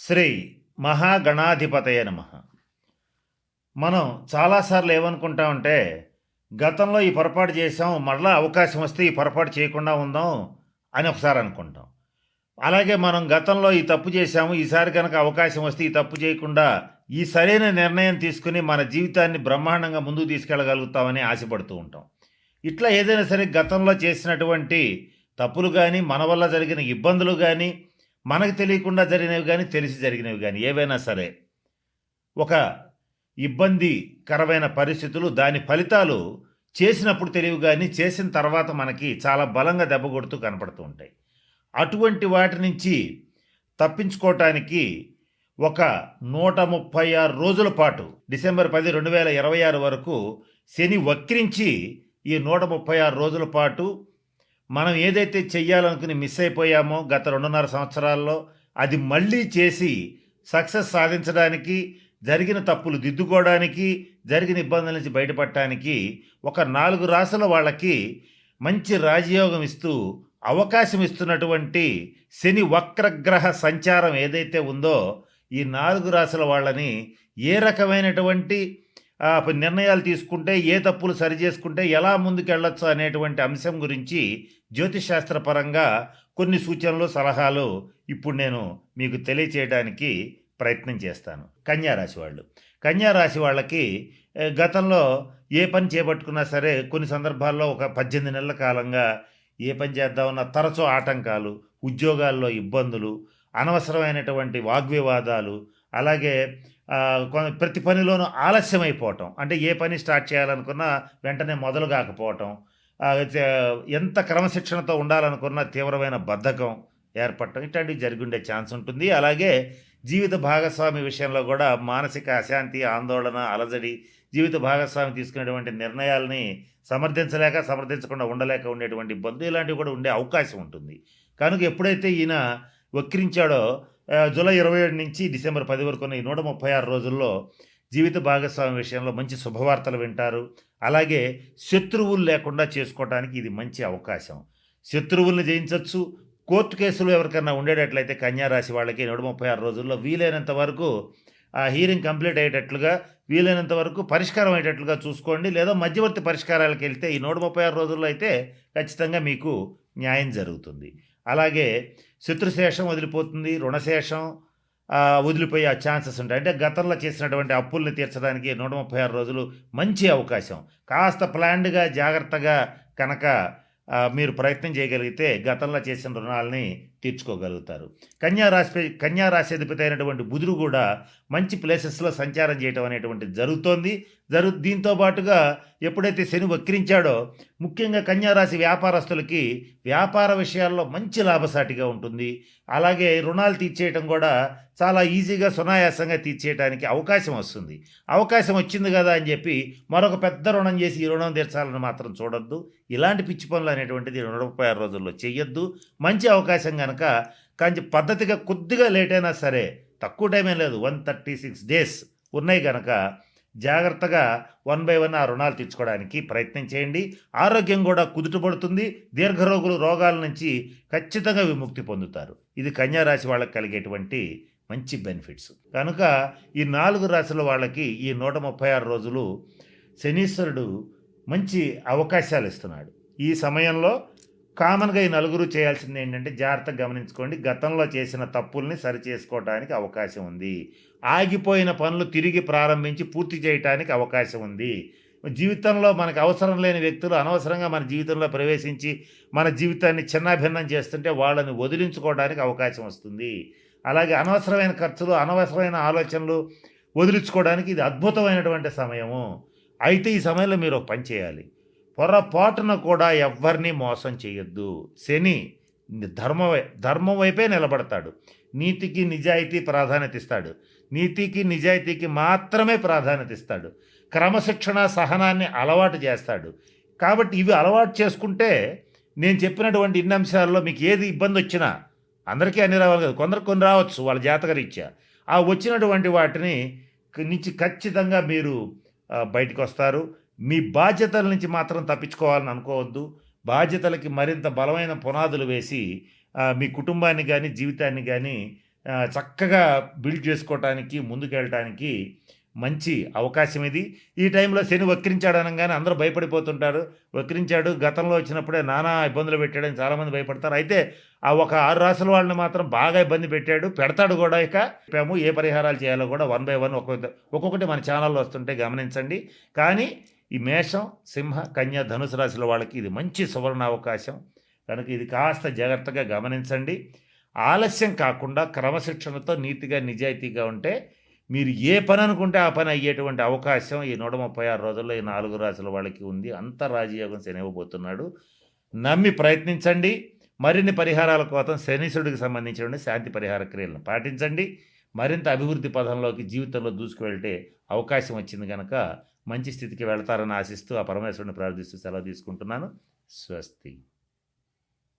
శ్రీ మహాగణాధిపతయ నమః. మనం చాలాసార్లు ఏమనుకుంటామంటే, గతంలో ఈ పొరపాటు చేసాం, మరలా అవకాశం వస్తే ఈ పొరపాటు చేయకుండా ఉందాం అని ఒకసారి అనుకుంటాం. అలాగే మనం గతంలో ఈ తప్పు చేశాము, ఈసారి కనుక అవకాశం వస్తే ఈ తప్పు చేయకుండా ఈ సరైన నిర్ణయం తీసుకుని మన జీవితాన్ని బ్రహ్మాండంగా ముందుకు తీసుకెళ్ళగలుగుతామని ఆశపడుతూ ఉంటాం. ఇట్లా ఏదైనా సరే గతంలో చేసినటువంటి తప్పులు కానీ, మన వల్ల జరిగిన ఇబ్బందులు కానీ, మనకు తెలియకుండా జరిగినవి కానీ, తెలిసి జరిగినవి కానీ ఏవైనా సరే, ఒక ఇబ్బందికరమైన పరిస్థితులు, దాని ఫలితాలు చేసినప్పుడు తెలియవు కానీ, చేసిన తర్వాత మనకి చాలా బలంగా దెబ్బ కొడుతూ కనపడుతూ ఉంటాయి. అటువంటి వాటి నుంచి తప్పించుకోవటానికి ఒక 136 రోజుల పాటు డిసెంబర్ 10, 2026 వరకు శని వక్రించి ఈ 136 రోజుల పాటు మనం ఏదైతే చెయ్యాలనుకుని మిస్ అయిపోయామో గత 2.5 సంవత్సరాల్లో, అది మళ్ళీ చేసి సక్సెస్ సాధించడానికి, జరిగిన తప్పులు దిద్దుకోవడానికి, జరిగిన ఇబ్బందుల నుంచి బయటపడటానికి ఒక 4 రాశుల వాళ్ళకి మంచి రాజయోగం ఇస్తూ అవకాశం ఇస్తున్నటువంటి శని వక్రగ్రహ సంచారం ఏదైతే ఉందో, ఈ 4 రాశుల వాళ్ళని ఏ రకమైనటువంటి నిర్ణయాలు తీసుకుంటే, ఏ తప్పులు సరిచేసుకుంటే ఎలా ముందుకెళ్ళొచ్చు అనేటువంటి అంశం గురించి జ్యోతిషశాస్త్రపరంగా కొన్ని సూచనలు, సలహాలు ఇప్పుడు నేను మీకు తెలియచేయడానికి ప్రయత్నం చేస్తాను. కన్యారాశి వాళ్ళు, కన్యారాశి వాళ్ళకి గతంలో ఏ పని చేపట్టుకున్నా సరే కొన్ని సందర్భాల్లో ఒక 18 నెలల కాలంగా ఏ పని చేద్దామన్నా తరచూ ఆటంకాలు, ఉద్యోగాల్లో ఇబ్బందులు, అనవసరమైనటువంటి వాగ్వివాదాలు, అలాగే ప్రతి పనిలోనూ ఆలస్యమైపోవటం, అంటే ఏ పని స్టార్ట్ చేయాలనుకున్నా వెంటనే మొదలు కాకపోవటం, ఎంత క్రమశిక్షణతో ఉండాలనుకున్నా తీవ్రమైన బద్ధకం ఏర్పడటం, ఇట్లాంటివి జరిగి ఉండే ఛాన్స్ ఉంటుంది. అలాగే జీవిత భాగస్వామి విషయంలో కూడా మానసిక అశాంతి, ఆందోళన, అలజడి, జీవిత భాగస్వామి తీసుకునేటువంటి నిర్ణయాలని సమర్థించకుండా ఉండలేక ఉండేటువంటి ఇబ్బందులు, ఇలాంటివి కూడా ఉండే అవకాశం ఉంటుంది. కనుక ఎప్పుడైతే ఈయన వక్రించాడో జూలై 27 నుంచి డిసెంబర్ 10 వరకు ఉన్న ఈ 136 రోజుల్లో జీవిత భాగస్వామి విషయంలో మంచి శుభవార్తలు వింటారు. అలాగే శత్రువులు లేకుండా చేసుకోవడానికి ఇది మంచి అవకాశం. శత్రువుల్ని జయించవచ్చు. కోర్టు కేసులు ఎవరికన్నా ఉండేటట్లయితే కన్యారాశి వాళ్ళకి 136 రోజుల్లో వీలైనంత వరకు ఆ హీరింగ్ కంప్లీట్ అయ్యేటట్లుగా, వీలైనంత వరకు పరిష్కారం అయ్యేటట్లుగా చూసుకోండి. లేదా మధ్యవర్తి పరిష్కారాలకు వెళ్తే ఈ 136 రోజుల్లో అయితే ఖచ్చితంగా మీకు న్యాయం జరుగుతుంది. అలాగే శత్రుశేషం వదిలిపోతుంది, రుణశేషం వదిలిపోయే ఛాన్సెస్ ఉంటాయి. అంటే గతంలో చేసినటువంటి అప్పుల్ని తీర్చడానికి 136 రోజులు మంచి అవకాశం. కాస్త ప్లాన్డ్గా, జాగ్రత్తగా కనుక మీరు ప్రయత్నం చేయగలిగితే గతంలో చేసిన రుణాలని తీర్చుకోగలుగుతారు. కన్యారాశి అధిపతి అయినటువంటి బుధుడు కూడా మంచి ప్లేసెస్లో సంచారం చేయటం అనేటువంటిది జరుగుతోంది. దీంతో పాటుగా ఎప్పుడైతే శని వక్రించాడో, ముఖ్యంగా కన్యారాశి వ్యాపారస్తులకి వ్యాపార విషయాల్లో మంచి లాభసాటిగా ఉంటుంది. అలాగే రుణాలు తీర్చేయటం కూడా చాలా ఈజీగా, సునాయాసంగా తీర్చేయడానికి అవకాశం వస్తుంది. అవకాశం వచ్చింది కదా అని చెప్పి మరొక పెద్ద రుణం చేసి ఈ రుణం తీర్చాలని మాత్రం చూడొద్దు. ఇలాంటి పిచ్చి పనులు అనేటువంటిది 136 రోజుల్లో చెయ్యొద్దు. మంచి అవకాశం కనుక కొంచెం పద్ధతిగా, కొద్దిగా లేట్ అయినా సరే, తక్కువ టైమే లేదు, 136 డేస్ ఉన్నాయి కనుక జాగ్రత్తగా 1 by 1 ఆ రుణాలు తీర్చుకోవడానికి ప్రయత్నం చేయండి. ఆరోగ్యం కూడా కుదుటపడుతుంది. రోగాల నుంచి ఖచ్చితంగా విముక్తి పొందుతారు. ఇది కన్యారాశి వాళ్ళకి కలిగేటువంటి మంచి బెనిఫిట్స్. కనుక ఈ 4 రాశుల వాళ్ళకి ఈ 136 రోజులు శనీశ్వరుడు మంచి అవకాశాలు ఇస్తున్నాడు. ఈ సమయంలో కామన్గా ఈ నలుగురు చేయాల్సింది ఏంటంటే, జాగ్రత్తగా గమనించుకోండి, గతంలో చేసిన తప్పుల్ని సరిచేసుకోవడానికి అవకాశం ఉంది. ఆగిపోయిన పనులు తిరిగి ప్రారంభించి పూర్తి చేయడానికి అవకాశం ఉంది. జీవితంలో మనకు అవసరం లేని వ్యక్తులు అనవసరంగా మన జీవితంలో ప్రవేశించి మన జీవితాన్ని చిన్నాభిన్నం చేస్తుంటే వాళ్ళని వదిలించుకోవడానికి అవకాశం వస్తుంది. అలాగే అనవసరమైన ఖర్చులు, అనవసరమైన ఆలోచనలు వదిలించుకోవడానికి ఇది అద్భుతమైనటువంటి సమయము. అయితే ఈ సమయంలో మీరు ఒక పని చేయాలి. పొరపాటున కూడా ఎవ్వరిని మోసం చేయొద్దు. శని ధర్మం వైపే నిలబడతాడు. నీతికి, నిజాయితీ ప్రాధాన్యత ఇస్తాడు. నీతికి, నిజాయితీకి మాత్రమే ప్రాధాన్యత ఇస్తాడు. క్రమశిక్షణ, సహనాన్ని అలవాటు చేస్తాడు. కాబట్టి ఇవి అలవాటు చేసుకుంటే, నేను చెప్పినటువంటి ఇన్ని అంశాల్లో మీకు ఏది ఇబ్బంది వచ్చినా, అందరికీ అన్ని రావాలి కదా, కొందరు కొన్ని రావచ్చు వాళ్ళ జాతకరీత్యా, ఆ వచ్చినటువంటి వాటిని నుంచి ఖచ్చితంగా మీరు బయటకు వస్తారు. మీ బాధ్యతల నుంచి మాత్రం తప్పించుకోవాలని అనుకోవద్దు. బాధ్యతలకి మరింత బలమైన పునాదులు వేసి మీ కుటుంబాన్ని కానీ, జీవితాన్ని కానీ చక్కగా బిల్డ్ చేసుకోవటానికి, ముందుకెళ్ళటానికి మంచి అవకాశం ఇది. ఈ టైంలో శని వక్రించాడు అనంగానే అందరూ భయపడిపోతుంటారు. వక్రించాడు, గతంలో వచ్చినప్పుడే నానా ఇబ్బందులు పెట్టాడని చాలామంది భయపడతారు. అయితే ఆ ఒక 6 రాసుల వాళ్ళని మాత్రం బాగా ఇబ్బంది పెట్టాడు, పెడతాడు కూడా. ఇక చెప్పాము ఏ పరిహారాలు చేయాలో కూడా వన్ బై వన్ ఒక్కొక్కటి మన ఛానల్లో వస్తుంటే గమనించండి. కానీ ఈ మేషం, సింహ, కన్య, ధనుసు రాశుల వాళ్ళకి ఇది మంచి సువర్ణ అవకాశం కనుక ఇది కాస్త జాగ్రత్తగా గమనించండి. ఆలస్యం కాకుండా క్రమశిక్షణతో నీతిగా నిజాయితీగా ఉంటే మీరు ఏ పని అనుకుంటే ఆ పని అయ్యేటువంటి అవకాశం ఈ 136 రోజుల్లో ఈ 4 రాశుల వాళ్ళకి ఉంది. అంత రాజయోగం శని ఇవ్వబోతున్నాడు. నమ్మి ప్రయత్నించండి. మరిన్ని పరిహారాల కోసం శనీశ్వరుడికి సంబంధించిన శాంతి పరిహార క్రియలను పాటించండి. మరింత అభివృద్ధి పదంలోకి జీవితంలో దూసుకువెళ్తే అవకాశం వచ్చింది కనుక మంచి స్థితికి వెళ్తారని ఆశిస్తూ ఆ పరమేశ్వరుని ప్రార్థిస్తూ సెలవు తీసుకుంటున్నాను. స్వస్తి.